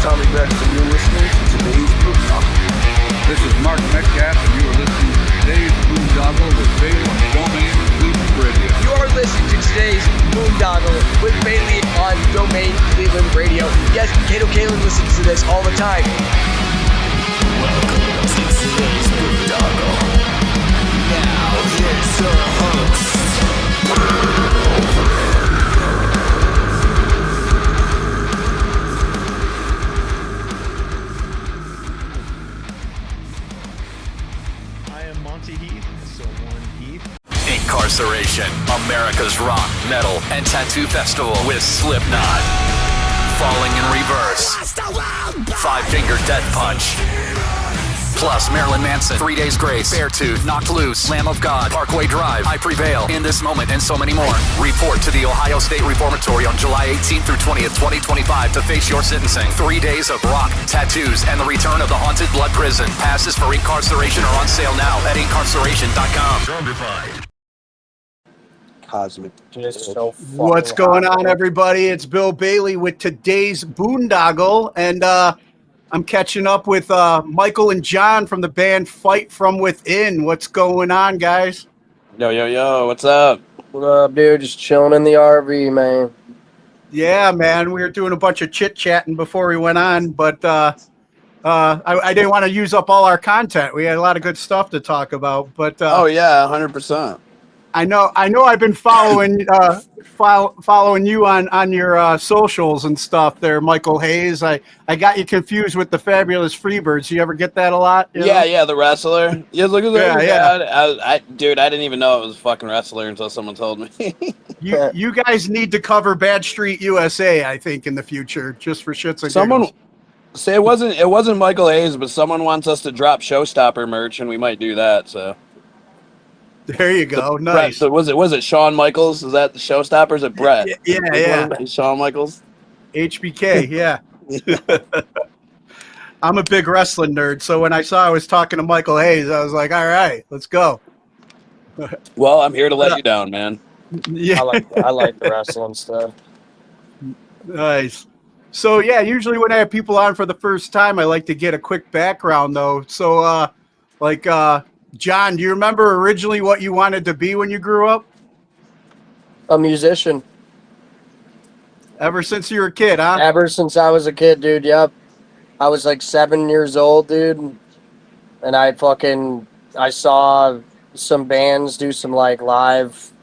Tommy Best, and you're listening to today's Boondoggle. This is Mark Metcalf, and you are listening to today's Boondoggle with Bailey on Domain Cleveland Radio. You are listening to today's Boondoggle with Bailey on Domain Cleveland Radio. Yes, Kato Kalin listens to this all the time. Welcome to today's Boondoggle. Now, here's your host. Incarceration, America's rock, metal, and tattoo festival with Slipknot. Falling in Reverse, Five Finger Death Punch. Plus Marilyn Manson, 3 Days Grace, Beartooth, Knocked Loose, Lamb of God, Parkway Drive, I Prevail, In This Moment, and so many more. Report to the Ohio State Reformatory on July 18th through 20th, 2025 to face your sentencing. 3 days of rock, tattoos, and the return of the Haunted Blood Prison. Passes for Incarceration are on sale now at incarceration.com. Zombified. Cosmic. What's going on, everybody? It's Bill Bailey with today's Boondoggle, and I'm catching up with Michael and John from the band Fight From Within. What's going on, guys? Yo, what's up? What up, dude? Just chilling in the RV, man. Yeah, man, we were doing a bunch of chit-chatting before we went on, but I didn't want to use up all our content. We had a lot of good stuff to talk about, but oh yeah, 100%. I know. I've been following following you on your socials and stuff. There, Michael Hayes. I got you confused with the Fabulous Freebirds. You ever get that a lot? Yeah, the wrestler. Yeah, look at that. Yeah. Dude, I didn't even know it was a fucking wrestler until someone told me. You guys need to cover Bad Street USA, I think, in the future, just for shits and giggles. Say it wasn't Michael Hayes, but someone wants us to drop Showstopper merch, and we might do that. So. There you go. Nice. So was it Shawn Michaels? Is that the Showstoppers at Brett? Yeah. Shawn Michaels? HBK, yeah. I'm a big wrestling nerd, so when I saw I was talking to Michael Hayes, I was like, all right, let's go. Well, I'm here to let you down, man. Yeah. I like the wrestling stuff. Nice. So, yeah, usually when I have people on for the first time, I like to get a quick background, though. So, John, do you remember originally what you wanted to be when you grew up? A musician. Ever since you were a kid, huh? Ever since I was a kid, dude, yep. I was like 7 years old, dude. And I saw some bands do some like live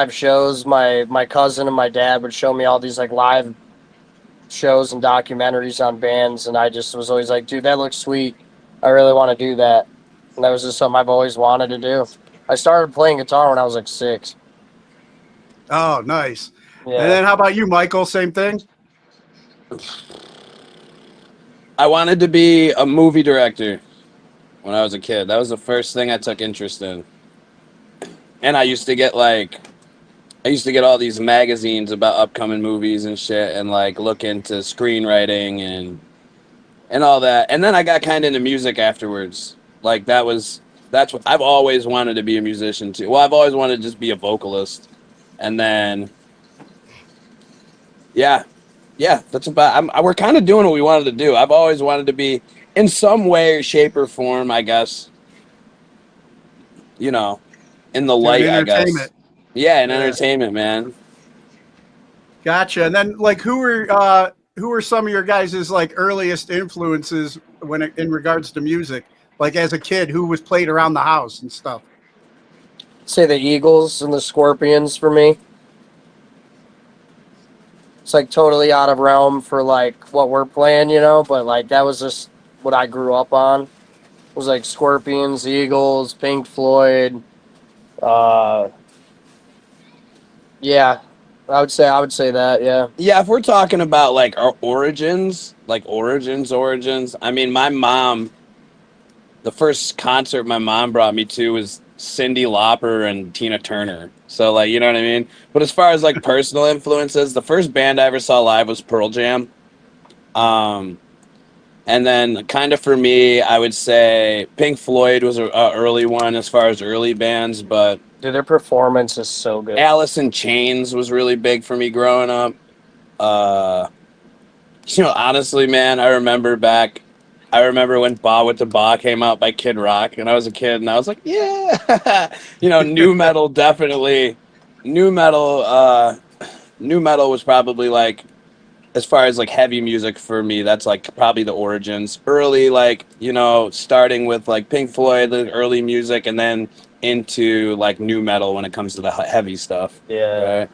shows. My cousin and my dad would show me all these like live shows and documentaries on bands, and I just was always like, dude, that looks sweet. I really want to do that. And that was just something I've always wanted to do. I started playing guitar when I was like 6. Oh, nice. Yeah. And then how about you, Michael? Same thing? I wanted to be a movie director when I was a kid. That was the first thing I took interest in. And I used to get all these magazines about upcoming movies and shit, and like look into screenwriting and all that. And then I got kind of into music afterwards. Like that's what I've always wanted to be a musician too. Well, I've always wanted to just be a vocalist. And then yeah, that's about we're kind of doing what we wanted to do. I've always wanted to be in some way, shape, or form, I guess. You know, in the light, I guess. Yeah, in entertainment, man. Gotcha. And then like who were some of your guys' like earliest influences in regards to music? Like as a kid, who was played around the house and stuff? Say the Eagles and the Scorpions for me. It's like totally out of realm for like what we're playing, you know, but like that was just what I grew up on. It was like Scorpions, Eagles, Pink Floyd. Yeah, I would say that, yeah. Yeah, if we're talking about like our origins, I mean, my mom, the first concert my mom brought me to was Cyndi Lauper and Tina Turner. So like, you know what I mean? But as far as like personal influences, the first band I ever saw live was Pearl Jam. And then kind of for me, I would say Pink Floyd was an early one as far as early bands, but dude, their performance is so good. Alice in Chains was really big for me growing up. Honestly, man, I remember when Ba with the Ba came out by Kid Rock, and I was a kid, and I was like, yeah, new metal definitely, new metal, new metal was probably like, as far as like heavy music for me, that's like probably the origins. Early, like, starting with like Pink Floyd, the early music, and then into like new metal when it comes to the heavy stuff. Yeah. Right.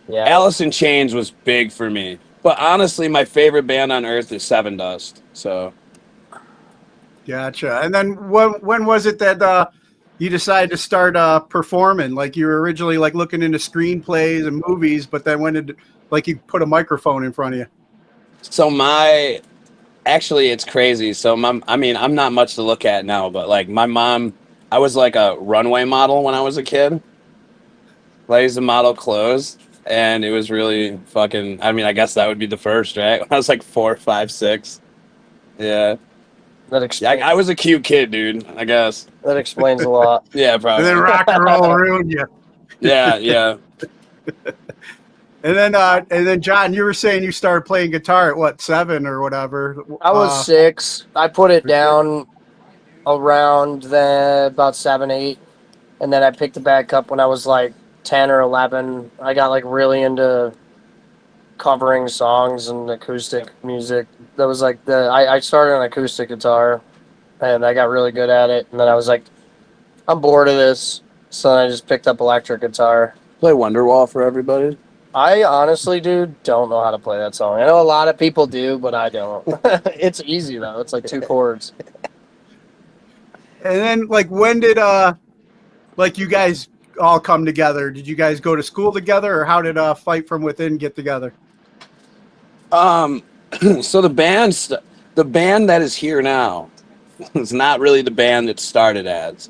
Yeah. Alice in Chains was big for me. But honestly, my favorite band on earth is Seven Dust. So Gotcha. And then when was it that you decided to start performing? Like you were originally like looking into screenplays and movies, but then when did like you put a microphone in front of you? so my actually it's crazy. I'm not much to look at now, but like my mom, I was like a runway model when I was a kid. Like, I used to model clothes, and it was really fucking. I mean, I guess that would be the first, right? When I was like 4, 5, 6. Yeah. That Yeah, explains. I was a cute kid, dude. I guess. That explains a lot. Yeah, And then probably. rock and roll ruined you. Yeah, yeah. And then John, you were saying you started playing guitar at what, 7 or whatever? I was 6. I put it down around about 7, 8, and then I picked it back up when I was like 10 or 11. I got like really into covering songs and acoustic music. That was like I started on acoustic guitar, and I got really good at it. And then I was like, I'm bored of this, so then I just picked up electric guitar. Play Wonderwall for everybody. I honestly, dude, don't know how to play that song. I know a lot of people do, but I don't. It's easy though. It's like 2 chords. And then like when did like you guys all come together? Did you guys go to school together, or how did Fight From Within get together? So the band that is here now is not really the band it started as.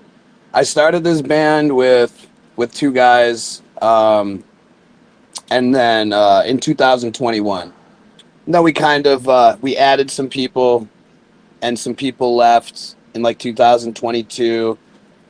I started this band with 2 guys, and then in 2021. Then we kind of we added some people, and some people left in like 2022,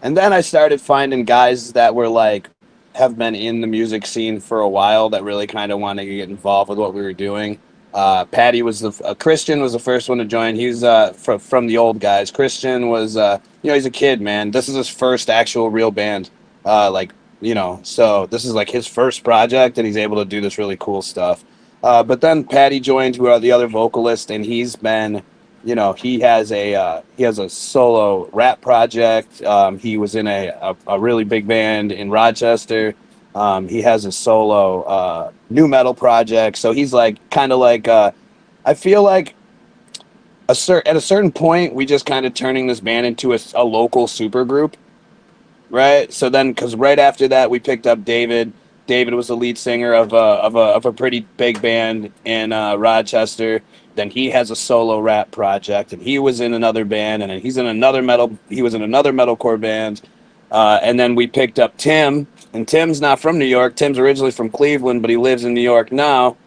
and then I started finding guys that were like have been in the music scene for a while that really kind of wanted to get involved with what we were doing. Patty was Christian was the first one to join. He's from the old guys. Christian was he's a kid, man. This is his first actual real band. So this is like his first project, and he's able to do this really cool stuff. But then Patty joined, who are the other vocalist, and he's been, he has a solo rap project. He was in a really big band in Rochester. He has a solo new metal project. So he's like kind of like I feel like at a certain point we just kind of turning this band into a local super group, right? So then, because right after that we picked up David. David was the lead singer of a pretty big band in Rochester. Then he has a solo rap project, and he was in another band, and then he was in another metalcore band. And then we picked up Tim, and Tim's not from New York. Tim's originally from Cleveland, but he lives in New York now.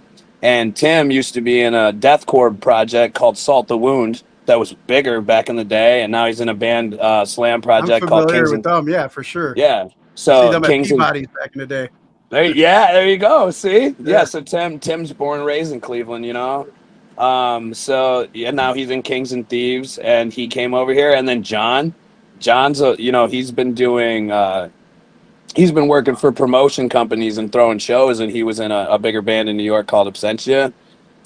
And Tim used to be in a deathcore project called Salt the Wound that was bigger back in the day, and now he's in a band slam project I'm called familiar Kings with them, yeah, for sure. Yeah. See So them at Kings and Peabody's back in the day. there you go. See, Yeah. So Tim's born and raised in Cleveland, So yeah, now he's in Kings and Thieves, and he came over here. And then John's he's been doing he's been working for promotion companies and throwing shows, and he was in a bigger band in New York called Absentia,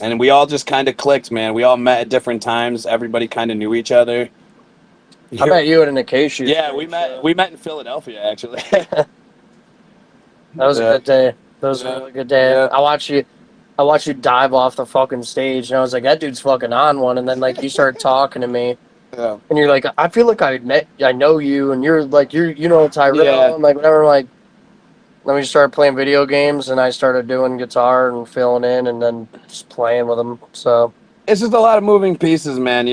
and we all just kind of clicked, man. We all met at different times. Everybody kind of knew each other. I met you at an Acacia. Yeah, we met in Philadelphia actually. That was a good day. That was a really good day. Yeah. I watched you dive off the fucking stage, and I was like, that dude's fucking on one. And then like you started talking to me, Yeah. and you're like, I feel like I know you, and you're like Tyrell, Yeah. and like whatever. Like, then we just started playing video games, and I started doing guitar and filling in, and then just playing with them. So It's just a lot of moving pieces, man.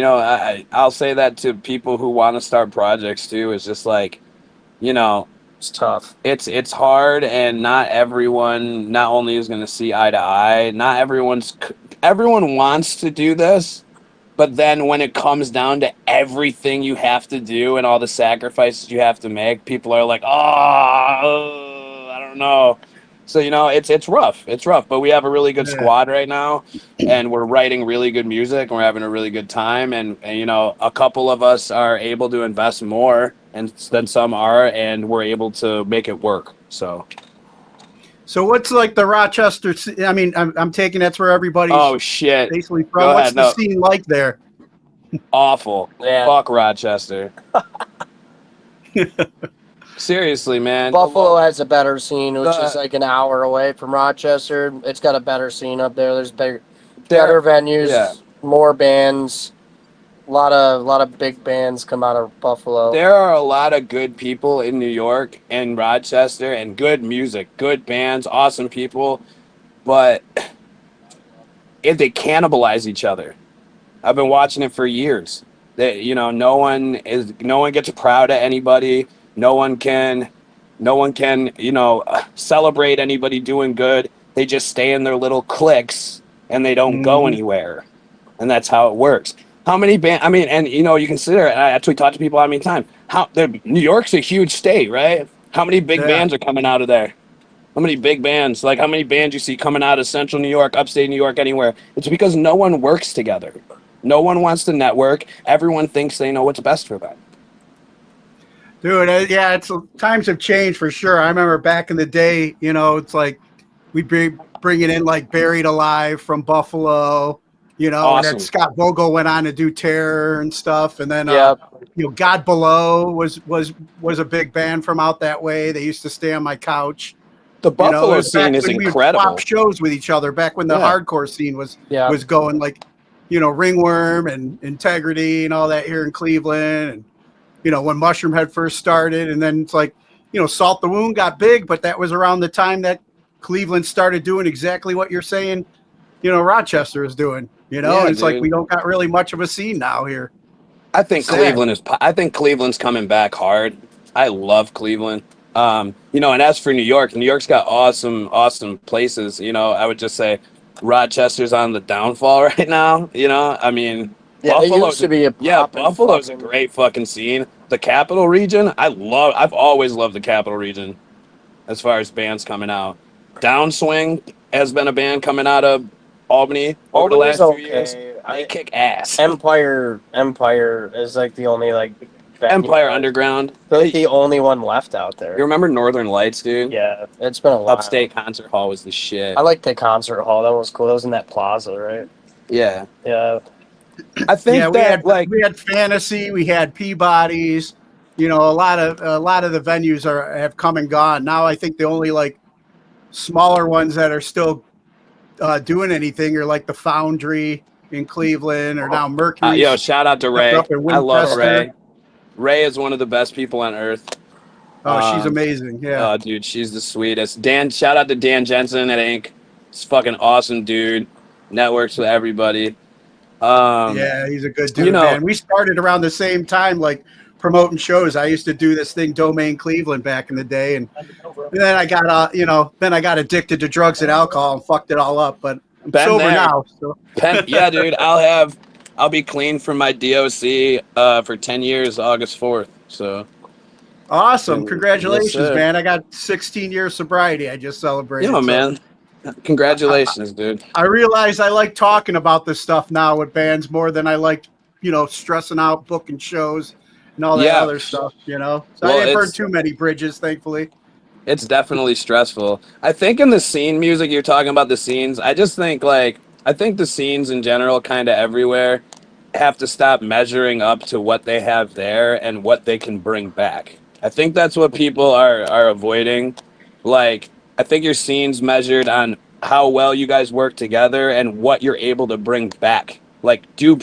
I'll say that to people who want to start projects too. It's just like, it's tough. it's hard, and not everyone not only is going to see eye to eye. Not everyone wants to do this, but then when it comes down to everything you have to do and all the sacrifices you have to make, people are like, oh, I don't know. So it's rough. It's rough, but we have a really good Yeah. squad right now, and we're writing really good music, and we're having a really good time. And a couple of us are able to invest more than some are, and we're able to make it work. So. So what's like the Rochester? I mean, I'm taking that's where everybody's Oh shit! basically Go from. What's ahead. the No, scene like there? awful. Yeah. Fuck Rochester. Seriously, man. Buffalo has a better scene, which The- is like an hour away from Rochester. It's got a better scene up there. There's better There- venues, yeah. more bands. A lot of big bands come out of Buffalo. There are a lot of good people in New York and Rochester, and good music, good bands, awesome people, but if they cannibalize each other. I've been watching it for years. That no one gets proud of anybody. No one can celebrate anybody doing good. They just stay in their little cliques and they don't go anywhere. And that's how it works. How many band? I mean, and you consider. I actually talk to people how many times. New York's a huge state, right? How many big Yeah. bands are coming out of there? How many big bands? Like how many bands you see coming out of Central New York, Upstate New York, anywhere? It's because no one works together. No one wants to network. Everyone thinks they know what's best for them. Dude, yeah, times have changed for sure. I remember back in the day, it's like we'd be bringing in like Buried Alive from Buffalo, and Awesome. then Scott Vogel went on to do Terror and stuff, and then Yep. God Below was a big band from out that way. They used to stay on my couch. The It Buffalo was back scene is when we would incredible. swap shows with each other back when the Yeah. hardcore scene was Yeah. going, like Ringworm and Integrity and all that here in Cleveland, and when Mushroom Head first started, and then it's like Salt the Wound got big, but that was around the time that Cleveland started doing exactly what you're saying Rochester is doing. Yeah, and it's like dude. we don't got really much of a scene now here. I think Sad. I think Cleveland's coming back hard. I love Cleveland. And as for New York's got awesome places. I would just say Rochester's on the downfall right now. I mean, Yeah, there used to be a poppin' Buffalo's a fucking- great fucking scene. The Capital Region, I've always loved the Capital Region as far as bands coming out. Downswing has been a band coming out of Albany over the Albany's last few okay. years. They kick ass. Empire is like the only like venue. Empire Underground. They're like the only one left out there. You remember Northern Lights, dude? Yeah, it's been a while. Upstate Concert Hall was the shit. I like the concert hall. That was cool. That was in that plaza, right? Yeah. Yeah. I think Yeah, we we had Fantasy, we had Peabody's. A lot of the venues have come and gone. Now I think the only like smaller ones that are still doing anything are like the Foundry in Cleveland, or now Mercury. shout out to Ray. up in I love Winchester. Ray. Ray is one of the best people on earth. Oh, she's amazing. Yeah. Oh, dude, she's the sweetest. Shout out to Dan Jensen at Inc. He's fucking awesome, dude. Networks with everybody. Yeah, he's a good dude, man. We started around the same time, like promoting shows. I used to do this thing, Domain Cleveland, back in the day, and then I got, then I got addicted to drugs and alcohol and fucked it all up. But I'm Been sober there. now. So. Yeah, dude, I'll be clean from my DOC for 10 years, August 4th. So Awesome! Yes, Congratulations, sir. man. I got 16 years sobriety. I just celebrated. yeah, So man. Congratulations, dude. I realize I like talking about this stuff now with bands more than I liked, stressing out booking shows and all that Yeah. other stuff. So Well, I didn't burn it's- too many bridges, thankfully. It's definitely stressful. I think in the scene music, you're talking about the scenes. I just think I think the scenes in general, kind of everywhere, have to stop measuring up to what they have there and what they can bring back. I think that's what people are avoiding. I think your scene's measured on how well you guys work together and what you're able to bring back. Do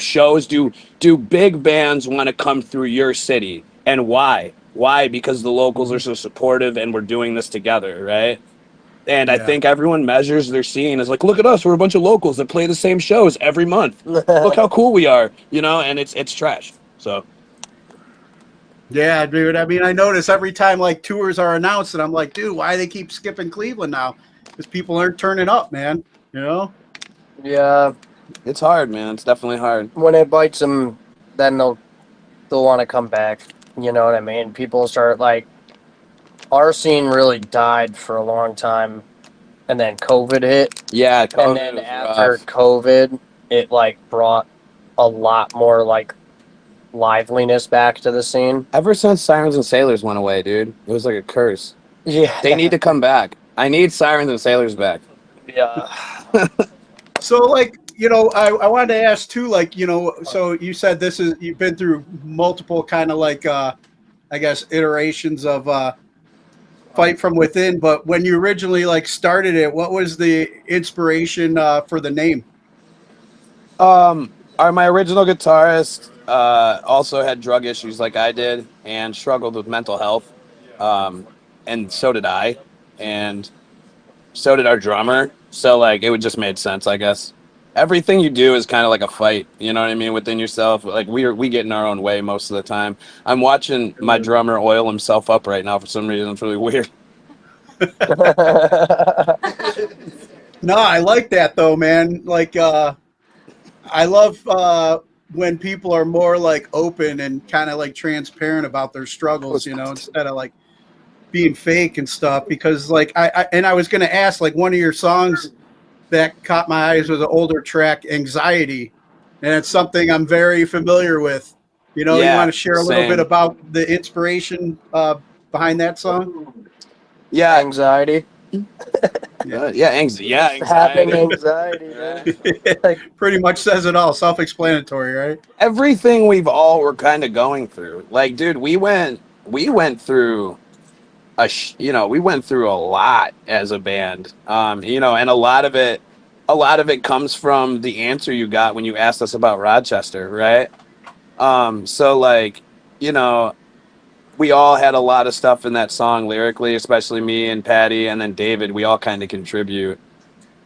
big bands want to come through your city, and why? Why? Because the locals are so supportive and we're doing this together, right? And I Yeah. think everyone measures their scene as look at us, we're a bunch of locals that play the same shows every month. Look how cool we are, and it's trash. So Yeah, dude. I mean, I notice every time tours are announced, and I'm like, dude, why they keep skipping Cleveland now? Because people aren't turning up, man. Yeah. it's hard, man. It's definitely hard. When it bites them, then they'll want to come back. You know what I mean? People start our scene really died for a long time and then COVID hit. Yeah, COVID And then was after rough. COVID, it like brought a lot more like liveliness back to the scene. Ever since Sirens and Sailors went away, dude, it was like a curse. Yeah. They need to come back. I need Sirens and Sailors back. Yeah. So, like, you know, I wanted to ask too, like, you know, so you said you've been through multiple kind of like, I guess, iterations of Fight From Within, but when you originally like started it, what was the inspiration for the name? My original guitarist also had drug issues like I did and struggled with mental health. And so did I. And so did our drummer. So, like, it would just made sense, I guess. Everything you do is kind of like a fight, you know what I mean, within yourself. Like, we get in our own way most of the time. I'm watching my drummer oil himself up right now for some reason. It's really weird. No, I like that though, man. Like, I love when people are more like open and kind of like transparent about their struggles, you know, instead of like being fake and stuff. Because like I was gonna ask, like, one of your songs that caught my eyes was an older track, "Anxiety," and it's something I'm very familiar with. You know, you Yeah, want to share a little same. bit about the inspiration behind that song? Yeah, Anxiety. anxiety. Having anxiety, man. Like, Pretty much says it all. Self-explanatory, right? Everything we've all were kind of going through. Like, dude, we went through we went through a lot as a band. You know, and a lot of it comes from the answer you got when you asked us about Rochester, right? So like, you know, we all had a lot of stuff in that song lyrically, especially me and Patty, and then David. We all kind of contribute.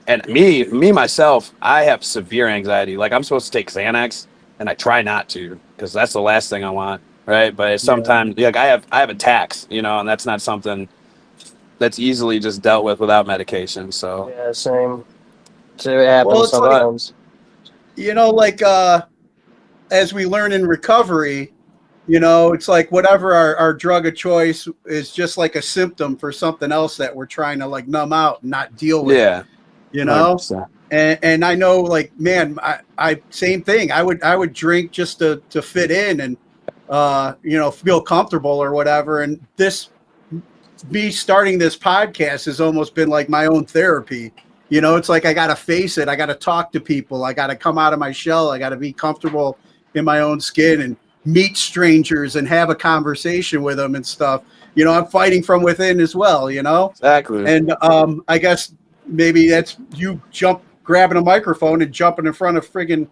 And me myself, I have severe anxiety. Like, I'm supposed to take Xanax, and I try not to because that's the last thing I want, right? But it's sometimes, like, I have attacks, you know, and that's not something that's easily just dealt with without medication. So yeah, same. So it happens Well, it's like, sometimes. you know, like as we learn in recovery, you know, it's like whatever our drug of choice is just like a symptom for something else that we're trying to like numb out and not deal with. yeah, You know, 100%. and I know, like, man, I same thing. I would drink just to fit in and you know, feel comfortable or whatever. And me starting this podcast has almost been like my own therapy. You know, it's like I got to face it. I got to talk to people. I got to come out of my shell. I got to be comfortable in my own skin and meet strangers and have a conversation with them and stuff. You know, I'm fighting from within as well, you know? Exactly. And I guess maybe that's you grabbing a microphone and jumping in front of friggin',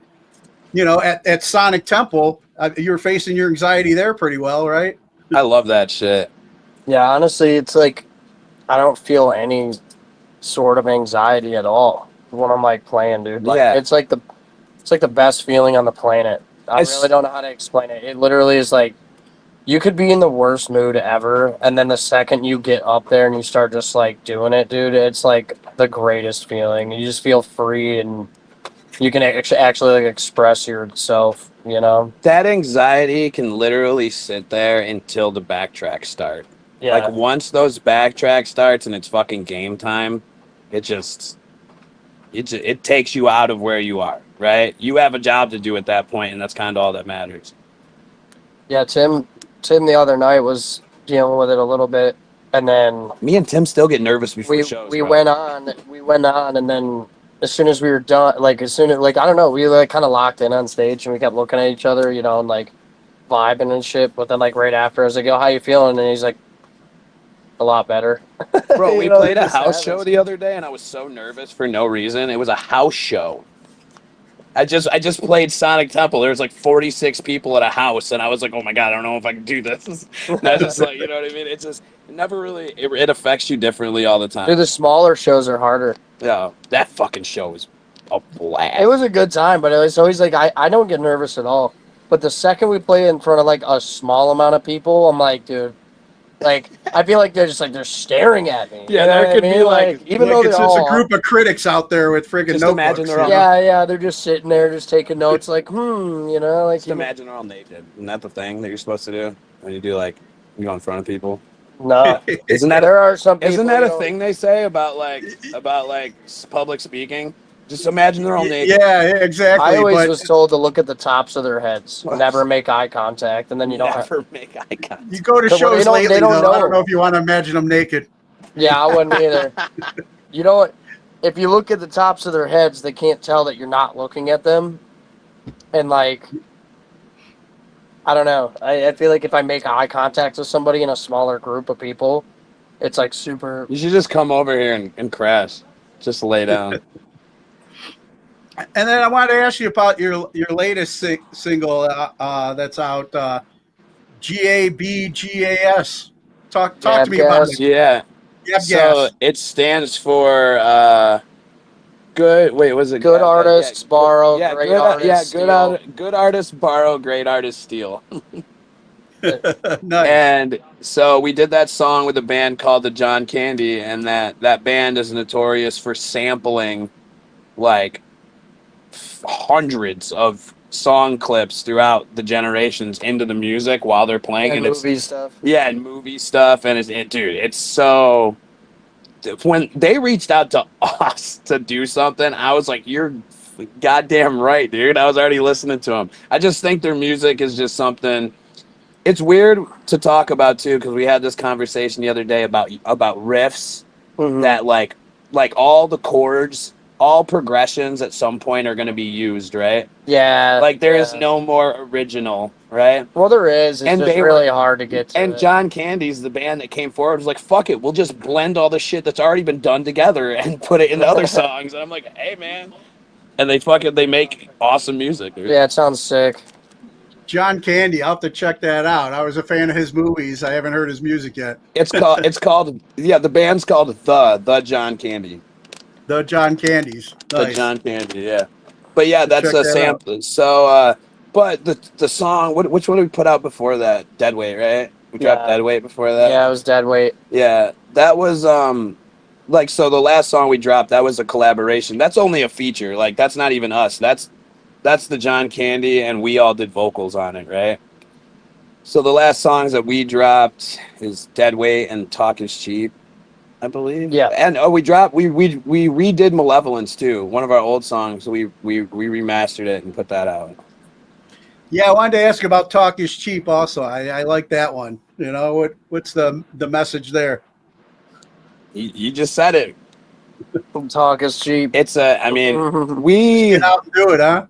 you know, at Sonic Temple. You're facing your anxiety there pretty well, right? I love that shit. Yeah, honestly, it's like I don't feel any sort of anxiety at all when I'm like playing, dude. Like, Yeah. it's like the best feeling on the planet. I really don't know how to explain it. It literally is like you could be in the worst mood ever, and then the second you get up there and you start just like doing it, dude, it's like the greatest feeling. You just feel free and you can actually like express yourself, you know? That anxiety can literally sit there until the backtrack start. Yeah. Like, once those backtrack starts and it's fucking game time, it takes you out of where you are, right? You have a job to do at that point, and that's kind of all that matters. Yeah, Tim the other night was dealing with it a little bit, and then Me and Tim still get nervous before we shows. we bro. went on, and then as soon as we were done, like as soon as like I don't know, we like kind of locked in on stage and we kept looking at each other, you know, and like vibing and shit. But then like right after, I was like, "Yo, how you feeling?" And he's like, "A lot better." Bro, You we know, played it a just house show happens. the other day, and I was so nervous for no reason. It was a house show. I just played Sonic Temple. There was like 46 people at a house, and I was like, oh my god, I don't know if I can do this. And I just like, you know what I mean? It never really, it affects you differently all the time. Dude, the smaller shows are harder. Yeah, that fucking show was a blast. It was a good time, but it's always like I don't get nervous at all. But the second we play in front of like a small amount of people, I'm like, dude, like I feel like they're staring at me. Yeah, You know there what I could be, mean? like, even Like, though it's they're just a all group of critics out there with friggin' Just notebooks. imagine they're all- yeah, they're just sitting there, just taking notes, like, you know, like Just imagine they're all naked. Isn't that the thing that you're supposed to do when you do, like, you go in front of people? No, Isn't that there are some people. isn't that you a know, thing they say about public speaking? Just imagine they're all naked. Yeah, I exactly. always But was told to look at the tops of their heads, never make eye contact, and then you don't. Never make eye you contact. go to Well, shows they lately, don't though. I don't know. know if you want to imagine them naked. Yeah, I wouldn't either. You know what? If you look at the tops of their heads, they can't tell that you're not looking at them. And like, I don't know. I feel like if I make eye contact with somebody in a smaller group of people, it's like super. You should just come over here and crash. Just lay down. And then I wanted to ask you about your latest single that's out, GABGAS. Talk to me about it. Yeah. Gab So Gas. it stands for good. Wait, was it Good artists borrow, Yeah, great good. artists steal. Good artists borrow, great artists steal. Nice. And so we did that song with a band called the John Candy, and that band is notorious for sampling like hundreds of song clips throughout the generations into the music while they're playing, And and it's movie stuff. yeah, and movie stuff, and dude, it's so. When they reached out to us to do something, I was like, "You're goddamn right, dude." I was already listening to them. I just think their music is just something. It's weird to talk about too, because we had this conversation the other day about riffs that like all the chords, all progressions at some point are going to be used, right? Yeah. Like there is no more original, right? Well, there is. It's And just they really hard to get to. And it. John Candy's the band that came forward was like, "Fuck it, we'll just blend all the shit that's already been done together and put it into other songs." And I'm like, "Hey, man!" And they make awesome music, dude. Yeah, it sounds sick. John Candy. I'll have to check that out. I was a fan of his movies. I haven't heard his music yet. It's called the band's called the John Candy. The John Candies. Nice. The John Candy, yeah. But yeah, that's Check a that sample. So, but the song, which one did we put out before that? Deadweight, right? We dropped Deadweight before that. Yeah, it was Deadweight. Yeah, that was like so. The last song we dropped, that was a collaboration. That's only a feature. Like that's not even us. That's the John Candy, and we all did vocals on it, right? So the last songs that we dropped is Deadweight and Talk Is Cheap, I believe. Yeah. And we redid Malevolence too. One of our old songs. We remastered it and put that out. Yeah, I wanted to ask about Talk Is Cheap also. I like that one. You know, what's the message there? You just said it. Talk Is Cheap. It's I mean, Get out and do it, huh?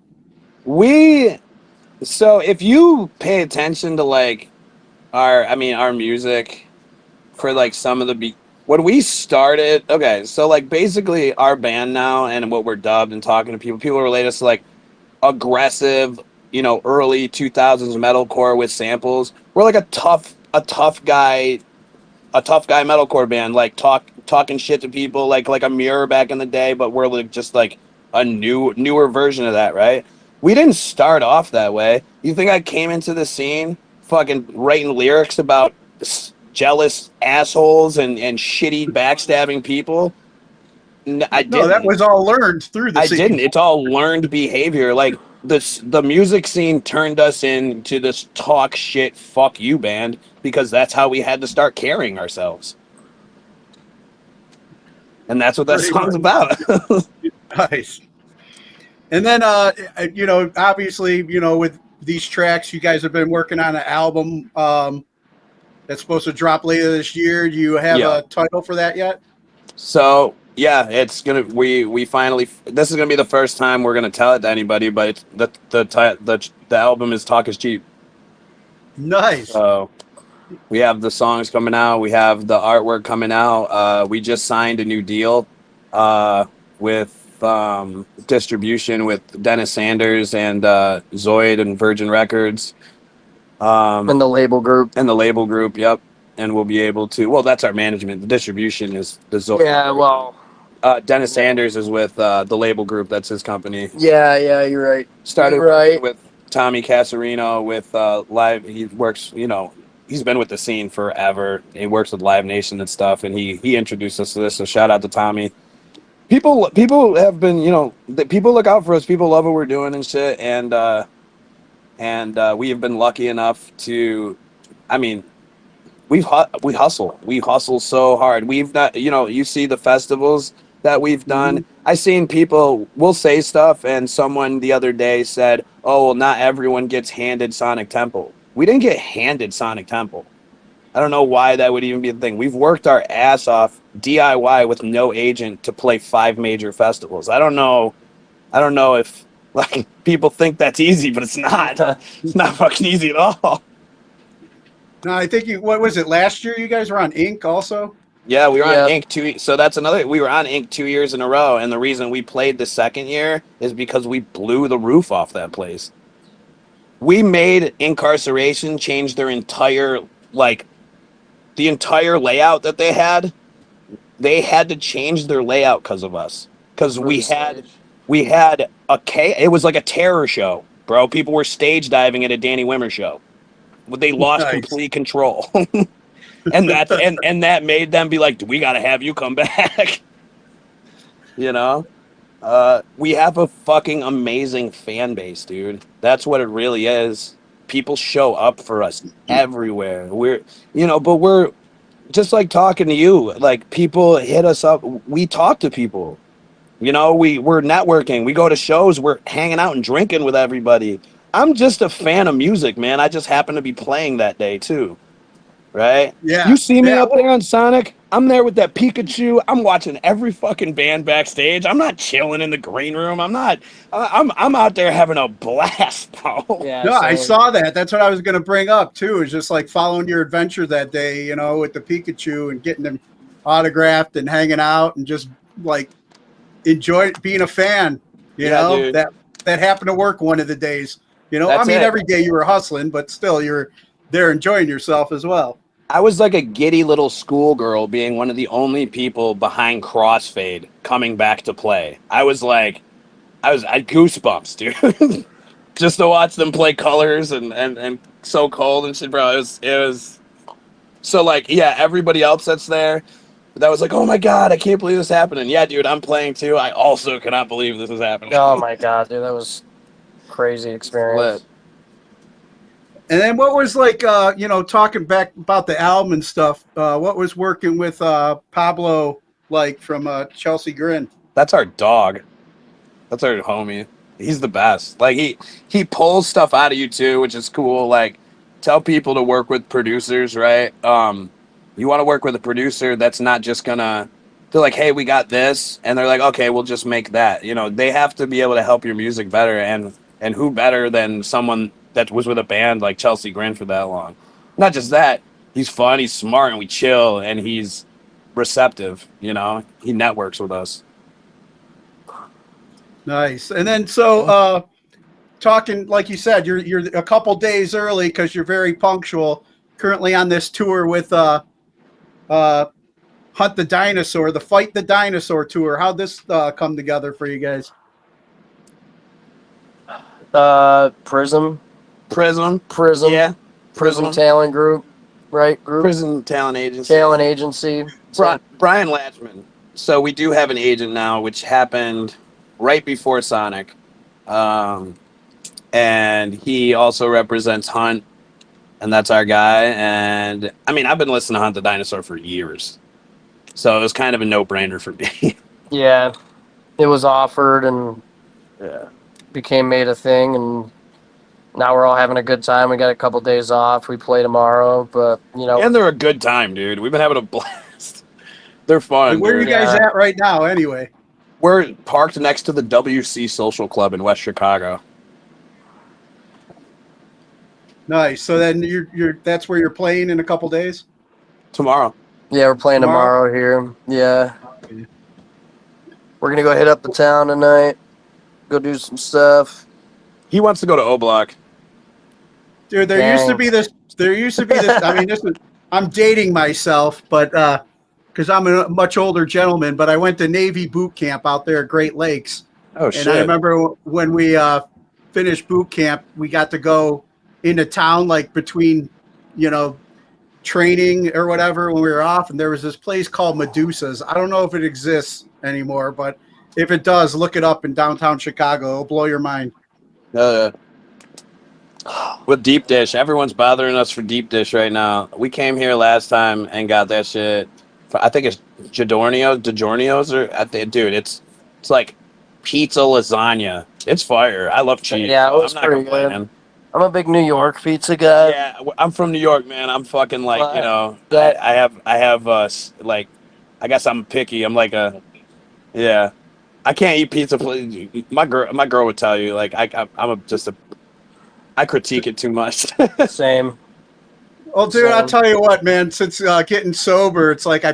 So if you pay attention to like our music for like some of the when we started, okay, so like basically our band now and what we're dubbed and talking to people relate us to like aggressive, early 2000s metalcore with samples. We're like a tough guy metalcore band, like talking shit to people, like a Mirror back in the day, but we're like just like a newer version of that, right? We didn't start off that way. You think I came into the scene fucking writing lyrics about jealous assholes and shitty backstabbing people? I didn't. No, that was all learned through the scene. didn't. It's all learned behavior. Like the music scene turned us into this talk shit fuck you band because that's how we had to start carrying ourselves. And that's what that song's about. Nice. And then, obviously, with these tracks, you guys have been working on an album that's supposed to drop later this year. Do you have a title for that yet? So, yeah, it's gonna. We finally. This is gonna be the first time we're gonna tell it to anybody. But it's, the album is Talk Is Cheap. Nice. So we have the songs coming out. We have the artwork coming out. We just signed a new deal with distribution with Dennis Sanders and Zoid and Virgin Records. And the label group. Yep. And we'll be able to. Well, that's our management. The distribution is the Zoid. Yeah. Well. Dennis Sanders is with the label group. That's his company. Yeah. You're right. Started with Tommy Casarino with Live. He works. He's been with the scene forever. He works with Live Nation and stuff. And he introduced us to this. So shout out to Tommy. People have been. People look out for us. People love what we're doing and shit. And we have been lucky enough to. I mean, we hustle so hard. We've not, you see the festivals that we've done. I seen people will say stuff, and someone the other day said, "Oh, well, not everyone gets handed Sonic Temple." We didn't get handed Sonic Temple. I don't know why that would even be the thing. We've worked our ass off DIY with no agent to play 5 major festivals. I don't know if like people think that's easy, but it's not. It's not fucking easy at all. No, I think what was it last year? You guys were on Ink also. Yeah, we were on Yep. Ink 2. So that's another. We were on Ink 2 years in a row, and the reason we played the second year is because we blew the roof off that place. We made Incarceration change their entire the entire layout that they had. They had to change their layout because of us. Because we had it was like a terror show, bro. People were stage diving at a Danny Wimmer show. They lost Nice. complete control. and that made them be like, we got to have you come back. you know we have a fucking amazing fan base, dude. That's what it really is. People show up for us everywhere. But we're just like talking to you. Like, people hit us up. We talk to people. We're networking. We go to shows. We're hanging out and drinking with everybody. I'm just a fan of music, man. I just happen to be playing that day too. Right? Yeah. You see me Yeah. up there on Sonic? I'm there with that Pikachu. I'm watching every fucking band backstage. I'm not chilling in the green room. I'm not. I'm out there having a blast, bro. Yeah. No, I same. saw that. That's what I was going to bring up too. Is just like following your adventure that day, with the Pikachu and getting them autographed and hanging out and just like enjoy being a fan. Dude. That happened to work one of the days. That's it. Every day you were hustling, but still you're there enjoying yourself as well. I was like a giddy little schoolgirl being one of the only people behind Crossfade coming back to play. I had goosebumps, dude. Just to watch them play Colors and So Cold and shit, bro. It was so everybody else that's there, that was like, oh my God, I can't believe this happened. And yeah, dude, I'm playing too. I also cannot believe this is happening. Oh my God, dude, that was crazy experience. Lit. And then what was talking back about the album and stuff, what was working with Pablo from Chelsea Grin? That's our dog. That's our homie. He's the best. Like, he pulls stuff out of you too, which is cool. Like, tell people to work with producers, right? You want to work with a producer that's not just gonna, they're like, hey, we got this, and they're like, okay, we'll just make that. They have to be able to help your music better, and who better than someone that was with a band like Chelsea Grin for that long? Not just that, he's fun, he's smart, and we chill, and he's receptive. He networks with us. Nice. And then talking, like you said, you're a couple days early because you're very punctual. Currently on this tour with Hunt the Dinosaur, the Fight the Dinosaur tour. How'd this come together for you guys? Prism. Yeah. Prism Talent Group, right? Prison Talent Agency. Talent Agency. Brian Latchman. So we do have an agent now, which happened right before Sonic. And he also represents Hunt, and that's our guy. And I mean, I've been listening to Hunt the Dinosaur for years, so it was kind of a no-brainer for me. Yeah, it was offered and Yeah. made a thing, and now we're all having a good time. We got a couple days off. We play tomorrow, but And they're a good time, dude. We've been having a blast. They're fun. And where are you guys at right now, anyway? We're parked next to the WC Social Club in West Chicago. Nice. So then that's where you're playing in a couple days? Tomorrow. yeah, we're playing tomorrow here. Yeah, we're gonna go hit up the town tonight. Go do some stuff. He wants to go to O Block. Dude, there used to be this. I mean, I'm dating myself, but because I'm a much older gentleman, but I went to Navy boot camp out there at Great Lakes. Oh, shit. And I remember when we finished boot camp, we got to go into town, like between, training or whatever when we were off. And there was this place called Medusa's. I don't know if it exists anymore, but if it does, look it up in downtown Chicago. It'll blow your mind. With deep dish, everyone's bothering us for deep dish right now. We came here last time and got that shit. I think it's DiGiorno's, or dude, it's like pizza lasagna. It's fire. I love cheese. Yeah, it So was I'm not pretty complaining. good. I'm a big New York pizza guy. Yeah, I'm from New York, man. I'm fucking like, you But know, that I have like, I guess I'm picky. I'm like yeah. I can't eat pizza. My girl would tell you, like, I critique it too much. same. Well, dude, I'll Same. tell you what, man. Since getting sober, it's like I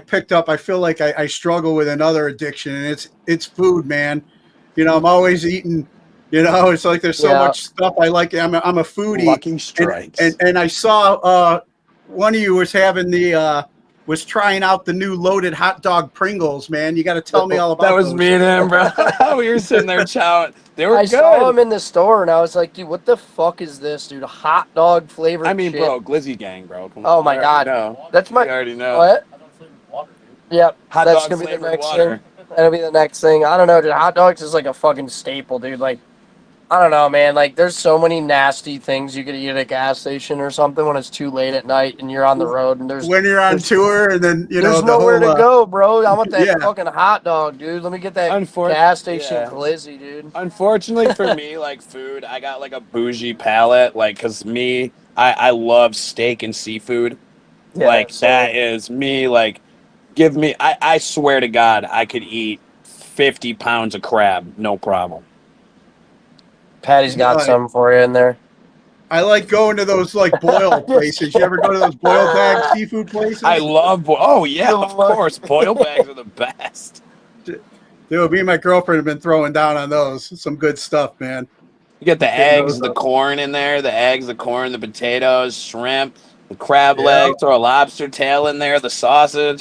feel like I struggle with another addiction, and it's food, man. You know, I'm always eating. You know, it's like there's so Yeah. much stuff I like. I'm a foodie, Lucky strikes. and I saw one of you was having the was trying out the new loaded hot dog Pringles, man. You got to tell me all about That was those. me and him, bro. We were sitting there chowing. They were I good. saw him in the store and I was like, dude, what the fuck is this, dude? Hot dog flavored I mean, shit. bro, Glizzy Gang, bro. Come Oh on. my You god. already know. That's my You already know. what? Yep. Hot that's dog gonna be the flavored next water. thing. That'll be the next thing. I don't know, dude. Hot dogs is like a fucking staple, dude. Like, I don't know, man. Like, there's so many nasty things you could eat at a gas station or something when it's too late at night and you're on the road and When you're on tour, and then you know there's the nowhere whole to go, bro. I want that yeah. fucking hot dog, dude. Let me get that Unfortunately, gas station yeah. glizzy, dude. Unfortunately for me, like food, I got like a bougie palate. Like, cause I love steak and seafood. Yeah, Like same. that is me. Like, give me. I swear to God, I could eat 50 pounds of crab, no problem. Patty's got some for you in there. I like going to those like boil places. You ever go to those boil bag seafood places? I love. Oh yeah, No of way. course. Boil bags are the best. Dude, me and my girlfriend have been throwing down on those. Some good stuff, man. You get the Hitting eggs, those the up. corn in there, the eggs, the corn, the potatoes, shrimp, the crab Yeah. leg, throw a lobster tail in there, the sausage.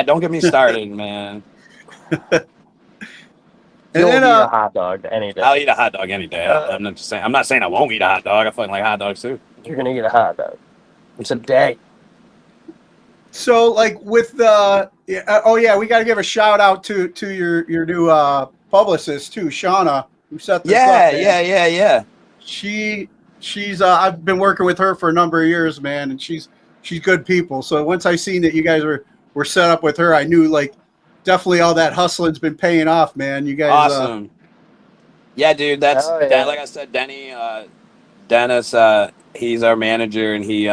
Don't get me started, man. And You'll then eat a hot dog any day. I'll eat a hot dog any day. I'm not just saying. I'm not saying I won't eat a hot dog. I fucking like hot dogs too. You're gonna eat a hot dog. It's a day. so like with the oh yeah, we got to give a shout out to your new publicist too, Shauna, who set this up. Man. Yeah. She's I've been working with her for a number of years, man, and she's good people. So once I seen that you guys were set up with her, I knew like definitely all that hustling's been paying off, man. You guys Awesome. Yeah, dude. That's Oh, yeah. like I said, Dennis. He's our manager, and he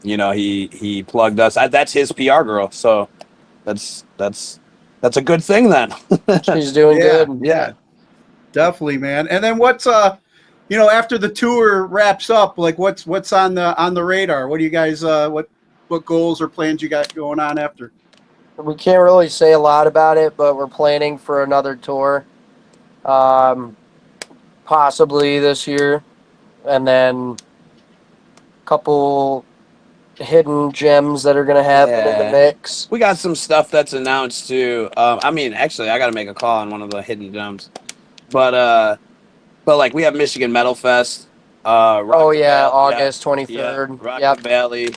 he plugged us. That's his PR girl. So that's a good thing then. She's doing Yeah. good. Yeah. definitely, man. And then what's you know, after the tour wraps up, like what's on the radar? What do you guys what goals or plans you got going on after? We can't really say a lot about it, but we're planning for another tour, possibly this year, and then a couple hidden gems that are gonna happen in the Yeah. mix. We got some stuff that's announced too. I mean, actually, I got to make a call on one of the hidden gems, but like we have Michigan Metal Fest. Oh yeah, Valley, August 23rd. Yeah, Rocky Yep. Valley.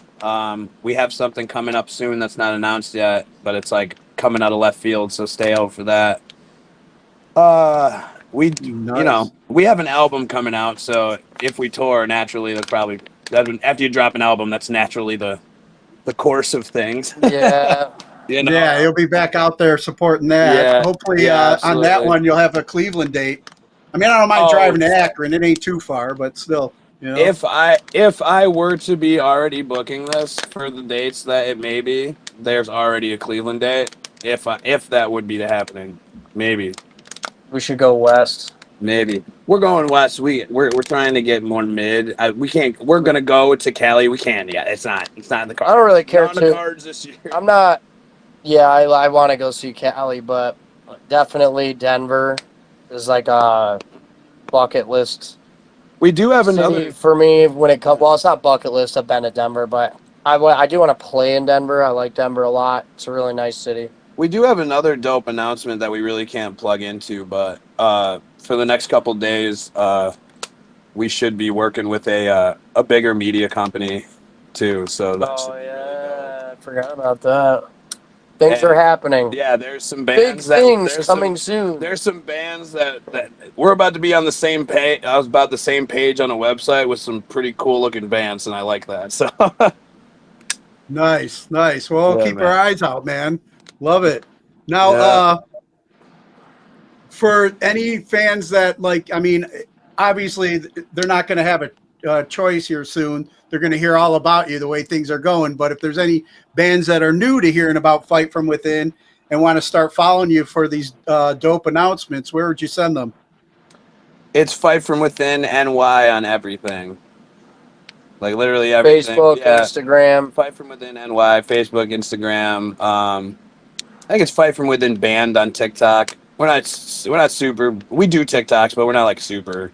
We have something coming up soon that's not announced yet, but it's like coming out of left field, so stay out for that. We Nice. we have an album coming out, so if we tour, naturally after you drop an album, that's naturally the course of things. Yeah. Yeah, you'll be back out there supporting that. Yeah, Hopefully yeah, on that absolutely. one you'll have a Cleveland date. I mean, I don't mind driving to Akron. It ain't too far, but still, you know. If I were to be already booking this for the dates that it may be, there's already a Cleveland date. If that would be happening, maybe We should go west. we're going west. We're trying to get more mid. We can't. We're gonna go to Cali. We can't. Yeah, it's not in the cards. I don't really care Not on too. the cards this year. I'm not. Yeah, I want to go see Cali, but definitely Denver is like a bucket list We do have city another. for me when it comes. Well, it's not bucket list. I've been to Denver, but I do want to play in Denver. I like Denver a lot. It's a really nice city. We do have another dope announcement that we really can't plug into, but for the next couple days, we should be working with a bigger media company too. So that's Oh yeah, I forgot about that. Things are happening. Yeah, there's some Big bands things coming soon. There's some bands that we're about to be on the same page. I was about the same page on a website with some pretty cool looking bands, and I like that. So Nice. Well, Yeah, keep man. our eyes out, man. Love it. Now, Yeah. for any fans that obviously they're not going to have a choice here soon. They're going to hear all about you the way things are going. But if there's any bands that are new to hearing about Fight From Within and want to start following you for these dope announcements, where would you send them? It's Fight From Within NY on everything. Like literally everything. Facebook, Instagram. Fight From Within NY, Facebook, Instagram. I think it's Fight From Within Band on TikTok. We're not super. We do TikToks, but we're not like super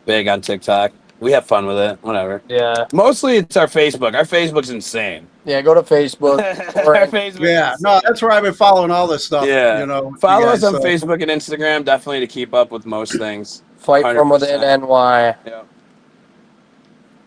big on TikTok. We have fun with it. Whatever. Yeah. Mostly it's our Facebook. Our Facebook's insane. Yeah, go to Facebook. Our Facebook. Yeah, no, that's where I've been following all this stuff. Yeah. You know, Follow you us guys, on Facebook and Instagram, definitely to keep up with most things. Fight From Within 100%. NY. Yeah.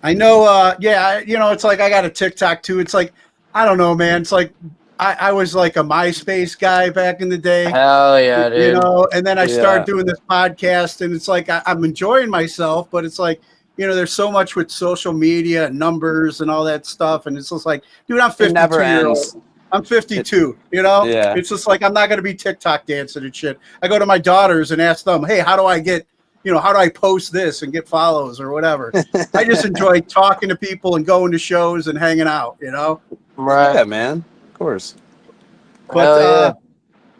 I know. It's like I got a TikTok too. It's like, I don't know, man. It's like I was like a MySpace guy back in the day. Hell yeah, dude. You know, and then I started Yeah. doing this podcast, and it's like I'm enjoying myself, but it's like, there's so much with social media and numbers and all that stuff, and it's just like, dude, I'm 52 It never years ends. old. I'm 52. Yeah. It's just like I'm not gonna be TikTok dancing and shit. I go to my daughters and ask them, hey, how do I post this and get follows or whatever? I just enjoy talking to people and going to shows and hanging out. Right. Yeah, man. Of course. But Hell yeah.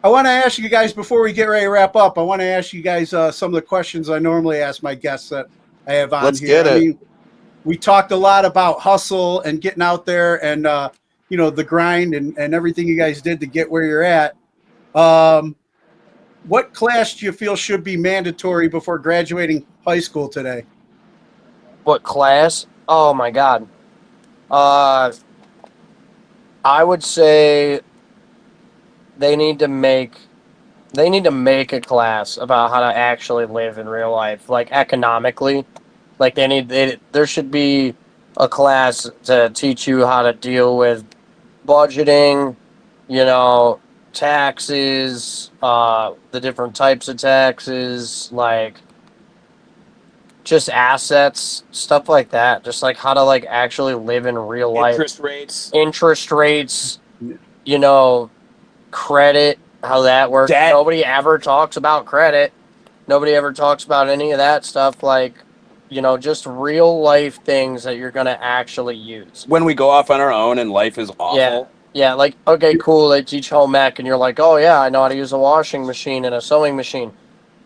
I want to ask you guys before we get ready to wrap up. I want to ask you guys some of the questions I normally ask my guests that I have on Let's here. get it. We talked a lot about hustle and getting out there and the grind and everything you guys did to get where you're at. What class do you feel should be mandatory before graduating high school today? What class? Oh my god. I would say they need to make a class about how to actually live in real life, like economically. Like there should be a class to teach you how to deal with budgeting, taxes, the different types of taxes, like just assets, stuff like that. Just like how to like actually live in real life. Interest rates, credit, how that works. Debt. Nobody ever talks about credit. Nobody ever talks about any of that stuff. Like, just real life things that you're going to actually use. When we go off on our own and life is awful. Yeah, like, okay, cool, they teach home ec, and you're like, oh yeah, I know how to use a washing machine and a sewing machine.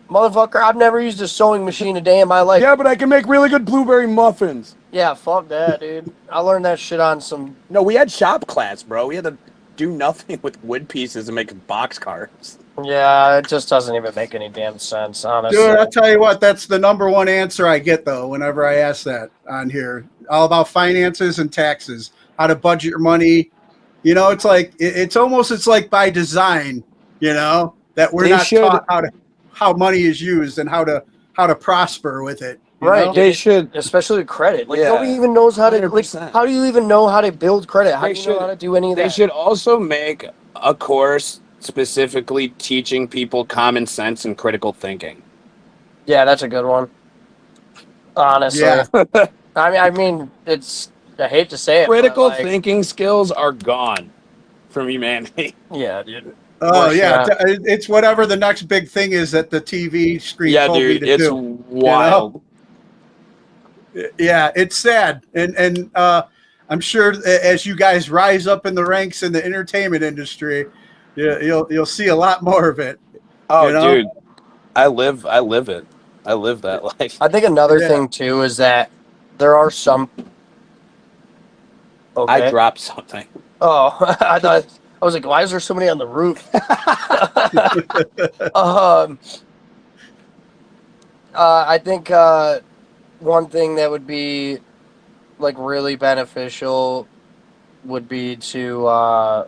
Motherfucker, I've never used a sewing machine a day in my life. Yeah, but I can make really good blueberry muffins. Yeah, fuck that, dude. I learned that shit on some... No, we had shop class, bro. We had to do nothing with wood pieces and make boxcars. Yeah, it just doesn't even make any damn sense, honestly. Dude, I'll tell you what, that's the number one answer I get, though, whenever I ask that on here. All about finances and taxes, how to budget your money. It's like, it's like by design, that we're not taught how money is used and how to prosper with it. Right, They should. Especially credit. Like, Yeah. nobody even knows how to... Like, 100%. how do you even know how to build credit? How do you know how to do any of that? They should also make a course specifically teaching people common sense and critical thinking. Yeah, that's a good one. Honestly. Yeah. I mean, it's... I hate to say it, Critical but, like, thinking skills are gone from humanity. Yeah, dude. Oh, yeah. Yeah. It's whatever the next big thing is that the TV screen Yeah, told dude, me to it's do. wild. Yeah, it's sad. And I'm sure as you guys rise up in the ranks in the entertainment industry, you'll see a lot more of it. Oh, dude, I live it. I live that life. I think another thing, too, is that there are some... Okay. I dropped something. Oh, I was like, why is there so many on the roof? I think one thing that would be like really beneficial would be to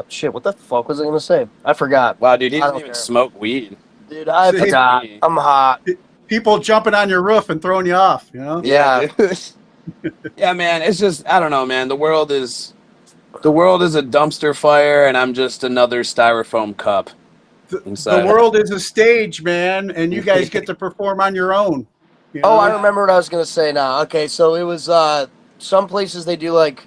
shit, what the fuck was I gonna say? I forgot. Wow, dude, he I doesn't don't even care. smoke weed. Dude, I See? forgot. I'm hot. People jumping on your roof and throwing you off, Yeah. dude. Yeah, man, it's just, I don't know, man. The world is The world is a dumpster fire, and I'm just another styrofoam cup The inside. world is a stage, man, and you guys get to perform on your own. You know? Oh, I remember what I was gonna say now. Okay, so it was some places they do like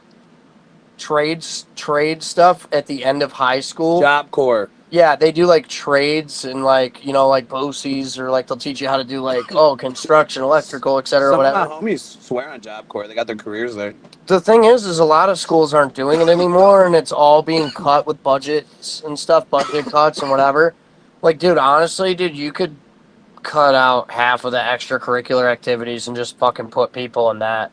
trade stuff at the end of high school. Job Corps. Yeah, they do like trades and like like BOCES, or like they'll teach you how to do like construction, electrical, etc. Some of Whatever. my homies swear on Job Corps. They got their careers there. The thing is a lot of schools aren't doing it anymore, and it's all being cut with budgets and stuff, budget cuts and whatever. Like, dude, honestly, dude, you could cut out half of the extracurricular activities and just fucking put people in that.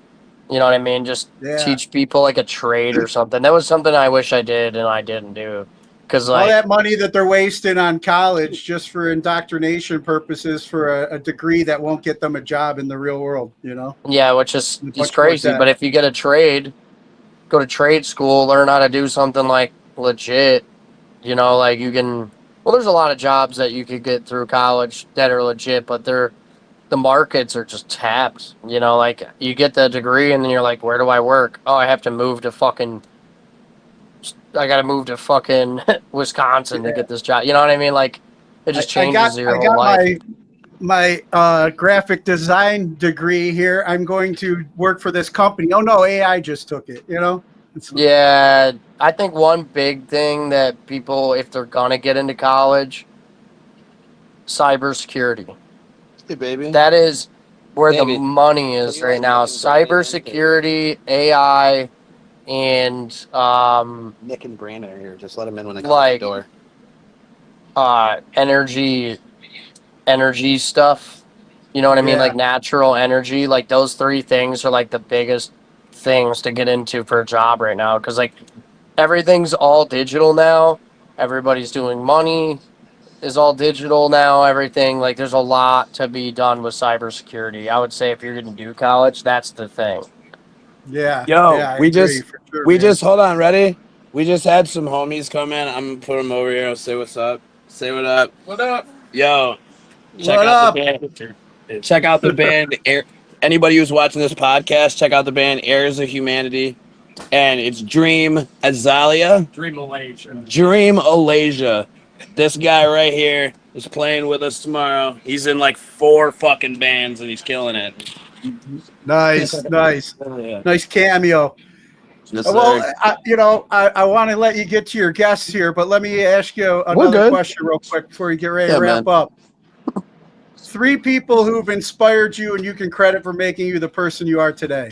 You know what I mean? Just teach people like a trade or something. That was something I wish I did and I didn't do. Because all like that money that they're wasting on college just for indoctrination purposes for a degree that won't get them a job in the real world, you know? yeah, which is Much crazy. more debt. But if you get a trade, go to trade school, learn how to do something like legit. Like you can. Well, there's a lot of jobs that you could get through college that are legit, but the markets are just tapped. Like you get the degree and then you're like, where do I work? Oh, I have to move to fucking. I got to move to fucking Wisconsin to get this job. You know what I mean? Like it just changes your whole life. My graphic design degree here. I'm going to work for this company. Oh no, AI just took it. You know. Yeah, I think one big thing that people, if they're gonna get into college, cybersecurity. Hey, baby. That is where Baby. the money is right now. Cybersecurity, AI, and Nick and Brandon are here. Just let them in when they come like to the door. energy stuff. You know what I mean? Yeah. Like natural energy. Like those three things are like the biggest things to get into for a job right now, because like everything's all digital now. Everybody's doing money is all digital now. Everything, like there's a lot to be done with cybersecurity. I would say if you're going to do college, that's the thing. Yeah. Yo, yeah, I we agree, just for sure, we man. just hold on, ready? We just had some homies come in. I'm gonna put them over here. I'll say what's up. Say what up. What up? Yo, check What out up? the band. Check out the band. Anybody who's watching this podcast, check out the band Heirs of Humanity, and it's Dream Azalia. Dream Malaysia. Dream Alasia. This guy right here is playing with us tomorrow. He's in like 4 fucking bands and he's killing it. Nice, nice, Yeah. nice cameo. Yes, Well, sir. I want to let you get to your guests here, but let me ask you another good. question real quick before you get ready Yeah, to wrap man. up. 3 people who've inspired you and you can credit for making you the person you are today.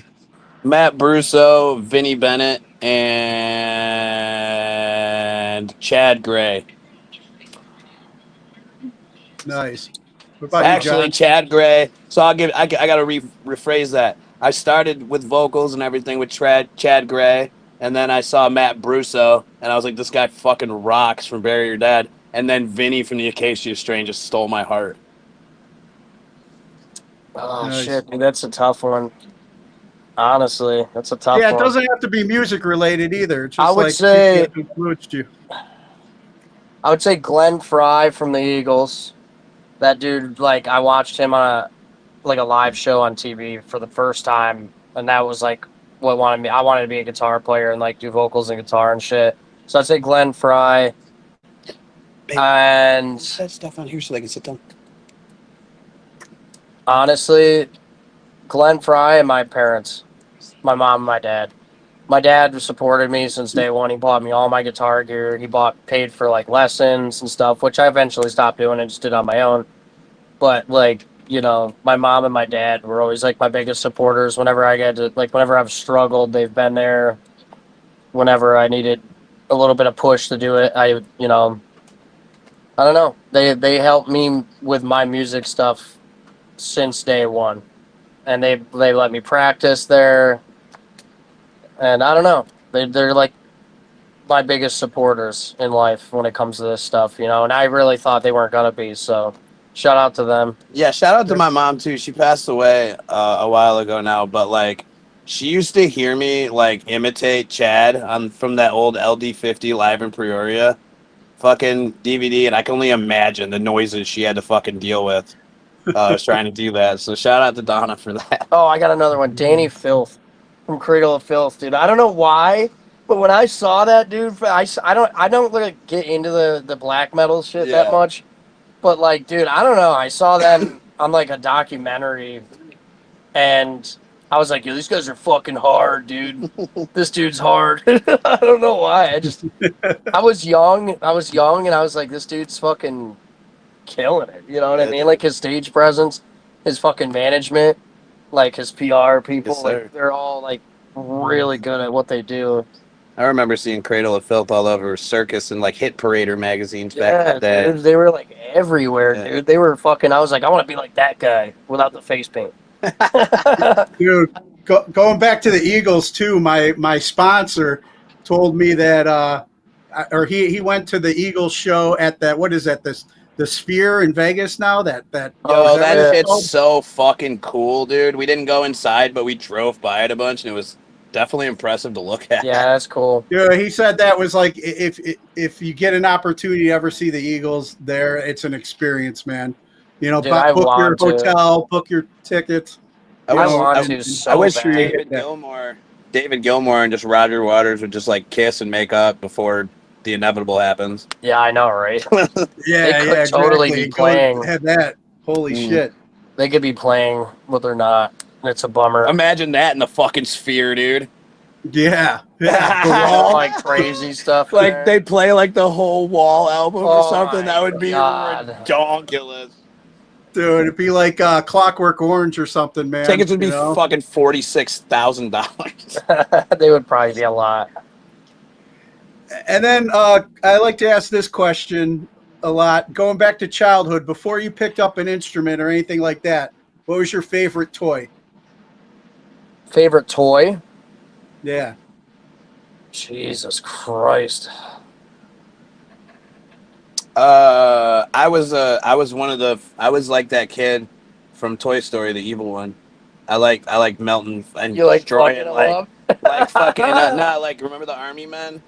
Matt Brusso, Vinny Bennett, and Chad Gray. Nice. What about Actually, you, John? Chad Gray. So I gotta rephrase that. I started with vocals and everything with Chad Gray, and then I saw Matt Brusso, and I was like, this guy fucking rocks from Bury Your Dead. And then Vinny from the Acacia Strain just stole my heart. Oh Nice. shit, dude, that's a tough one. Honestly, that's a tough Yeah, it one. doesn't have to be music related either. It's just I would like say- people that influenced you. I would say Glenn Fry from the Eagles. That dude, like, I watched him on a live show on TV for the first time, and that was like what wanted me. I wanted to be a guitar player and like do vocals and guitar and shit. So I'd say Glenn Fry. And Set stuff on here so they can sit down. honestly, Glenn Fry and my parents, my mom and my dad. My dad supported me since day one. He bought me all my guitar gear. He paid for like lessons and stuff, which I eventually stopped doing and just did on my own. But like, my mom and my dad were always like my biggest supporters. Whenever whenever I've struggled, they've been there. Whenever I needed a little bit of push to do it, I don't know. They helped me with my music stuff since day one, and they let me practice there. And I don't know, they're like my biggest supporters in life when it comes to this stuff, and I really thought they weren't gonna be. So shout out to them. Yeah, shout out to my mom too. She passed away a while ago now, but like she used to hear me like imitate Chad from that old LD50 live in Peoria fucking DVD, and I can only imagine the noises she had to fucking deal with. I was trying to do that. So shout out to Donna for that. Oh, I got another one. Danny Filth from Cradle of Filth, dude. I don't know why, But when I saw that, dude, I don't like get into the black metal shit that Yeah. much. But like, dude, I don't know. I saw them on like a documentary, and I was like, yo, these guys are fucking hard, dude. This dude's hard. I don't know why. I was young, and I was like, this dude's fucking killing it. You know what I Yeah, mean? dude. Like his stage presence, his fucking management, like his PR people, Yes, sir. like they're all like really good at what they do. I remember seeing Cradle of Filth all over Circus and like Hit Parader magazines back in Yeah, the day. dude, they were like everywhere, Yeah. dude. They were fucking. I was like, I want to be like that guy without the face paint. Dude, going back to the Eagles too. My sponsor told me that, or he went to the Eagles show at that. What is that? The Sphere in Vegas now. That Yo, is that what it's shit's called? so fucking cool, dude. We didn't go inside, but we drove by it a bunch, and it was definitely impressive to look at. Yeah, that's cool. Yeah, he said that was like if you get an opportunity to ever see the Eagles there, it's an experience, man. You know, Dude, I book your want to. hotel, book your tickets. I I wish, want I, to I so wish bad. David Gilmour and just Roger Waters would just like kiss and make up before the inevitable happens. Yeah, I know, right? Yeah, They could totally be Go playing. have that. Holy shit. They could be playing, but they're not. It's a bummer. Imagine that in the fucking Sphere, dude. Yeah. All like crazy stuff. Like there. they play like the whole Wall album or Oh something. my That would be God. ridiculous. Dude, it'd be like Clockwork Orange or something, man. Tickets would be you know? fucking $46,000. They would probably be a lot. And then I like to ask this question a lot. Going back to childhood, before you picked up an instrument or anything like that, what was your favorite toy? Favorite toy? Yeah. Jesus Christ. I was like that kid from Toy Story, the evil one. I like melting and You like destroying fucking like them up? fucking not like remember the army men?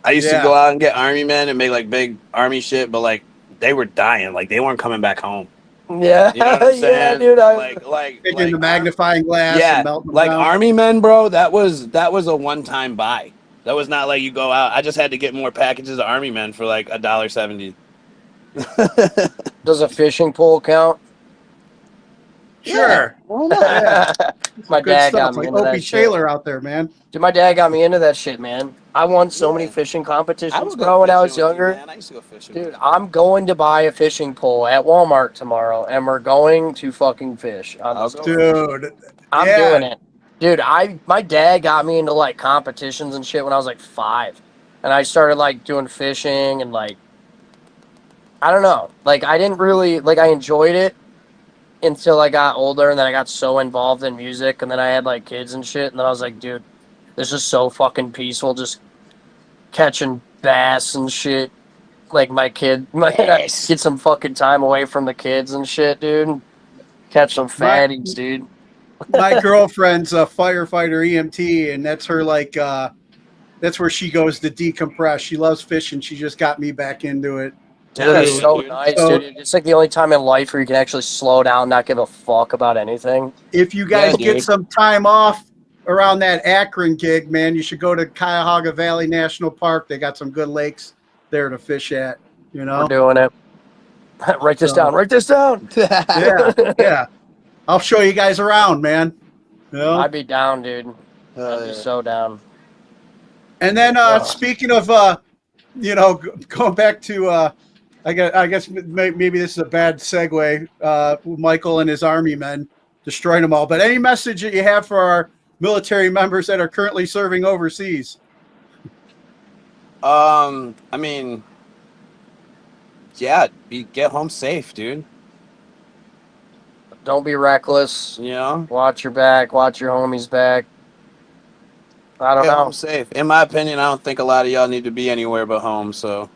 I used to go out and get army men and make like big army shit, but like they were dying, like they weren't coming back home. Yeah, You know what I'm saying? yeah, dude. Taking the magnifying glass yeah, and melting them like down. army men, bro. That was a one-time buy. That was not like you go out. I just had to get more packages of army men for like $1.70. Does a fishing pole count? Sure. My Good dad stuff. got me Like into Opie that shit. Taylor out there, man. Dude, my dad got me into that shit, man. I won so many fishing competitions, bro, when I was younger. I used to go fishing. Dude, I'm going to buy a fishing pole at Walmart tomorrow, and we're going to fucking fish. Dude. I'm yeah. doing it. Dude, my dad got me into like competitions and shit when I was like 5. And I started like doing fishing and like I don't know. Like I didn't really like I enjoyed it until I got older, and then I got so involved in music, and then I had like kids and shit, and then I was like, dude, this is so fucking peaceful just catching bass and shit. Like my kid get some fucking time away from the kids and shit, dude. Catch some fatties, dude. My girlfriend's a firefighter EMT, and that's her like that's where she goes to decompress. She loves fishing. She just got me back into it. Dude, it's Dude, so dude. nice, So- dude. It's like the only time in life where you can actually slow down, not give a fuck about anything. If you guys Yeah, get dude. some time off around that Akron gig, man, you should go to Cuyahoga Valley National Park. They got some good lakes there to fish at, you know? We're doing it. Write this So- down. Write this down. Yeah. I'll show you guys around, man. You know? I'd be down, dude. I'd be so down. And then speaking of, going back to, I guess maybe this is a bad segue. Michael and his army men destroying them all. But any message that you have for our military members that are currently serving overseas? I mean, yeah, get home safe, dude. Don't be reckless. You know, Watch your back. Watch your homies' back. I don't get know. home safe. In my opinion, I don't think a lot of y'all need to be anywhere but home. So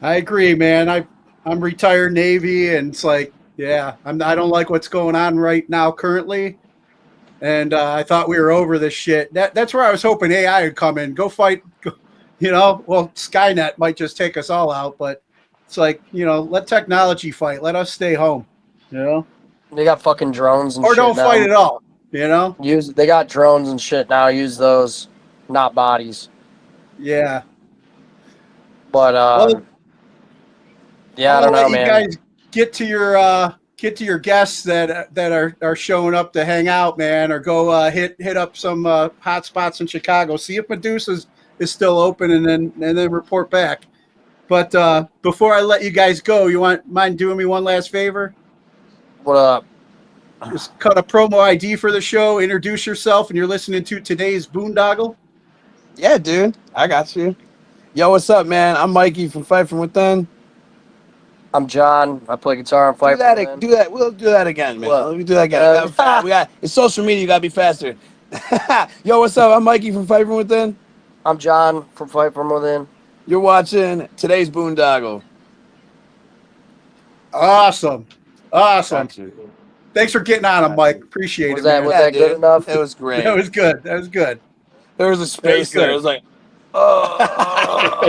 I agree, man. I'm retired Navy, and it's like, yeah, I don't like what's going on right now currently. And I thought we were over this shit. That's where I was hoping AI would come in, go fight. Well, Skynet might just take us all out, but it's like, let technology fight. Let us stay home. They got fucking drones and Or shit don't now. fight at all. They got drones and shit now. Use those. not bodies. Yeah. But Well, yeah, I I'm don't gonna know, let you man. guys get to your guests that are showing up to hang out, man, or go hit up some hot spots in Chicago. See if Medusa's is still open, and then report back. But before I let you guys go, you mind doing me one last favor? What up? Just cut a promo ID for the show, introduce yourself, and you're listening to today's Boondoggle. Yeah, dude. I got you. Yo, what's up, man? I'm Mikey from Fight From Within. I'm John. I play guitar and fight. Do that. We'll do that again, man. What? Let me do that again. We got it's social media. You gotta be faster. Yo, what's up? I'm Mikey from Fight From Within. I'm John from Fight From Within. You're watching today's Boondoggle. Awesome. Got you. Thanks for getting on him, Mike. Appreciate it, man. Was that good dude. enough? It was great. That was good. That was good. There was a space good. there. It was like, oh.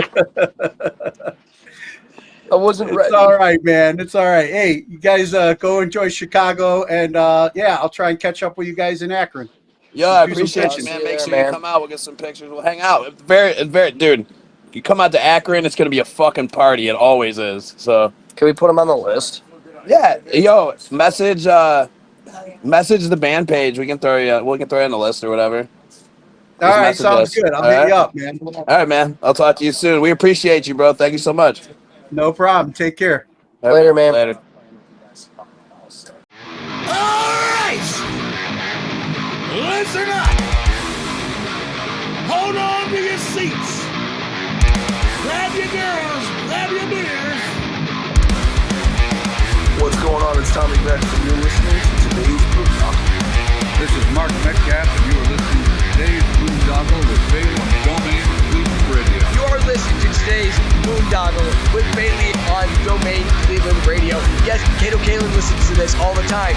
I wasn't It's ready. all right, man. It's all right. Hey, you guys go enjoy Chicago, and yeah, I'll try and catch up with you guys in Akron. Yo, I Do some appreciate you, pitching. man. Yeah, Make sure man. you come out. We'll get some pictures. We'll hang out. It's very, dude. You come out to Akron, it's gonna be a fucking party. It always is. So, Can we put him on the list? yeah. Yo, message the band page. We can throw you on the list or whatever. All Just right, message sounds us. good. I'll All hit right? you up, man. All right, man. I'll talk to you soon. We appreciate you, bro. Thank you so much. No problem. Take care. Later, man. Later. Alright! Listen up! Hold on to your seats! Grab your girls, grab your beers! What's going on? It's Tommy Beck, and you're listening to today's Boondoggle. This is Mark Metcalf, and you are listening to today's Boondoggle with Bailey on Domain Cleveland Radio. You are listening to today's Boondoggle with Bailey on Domain Cleveland Radio. Yes, Kato Kalin listens to this all the time.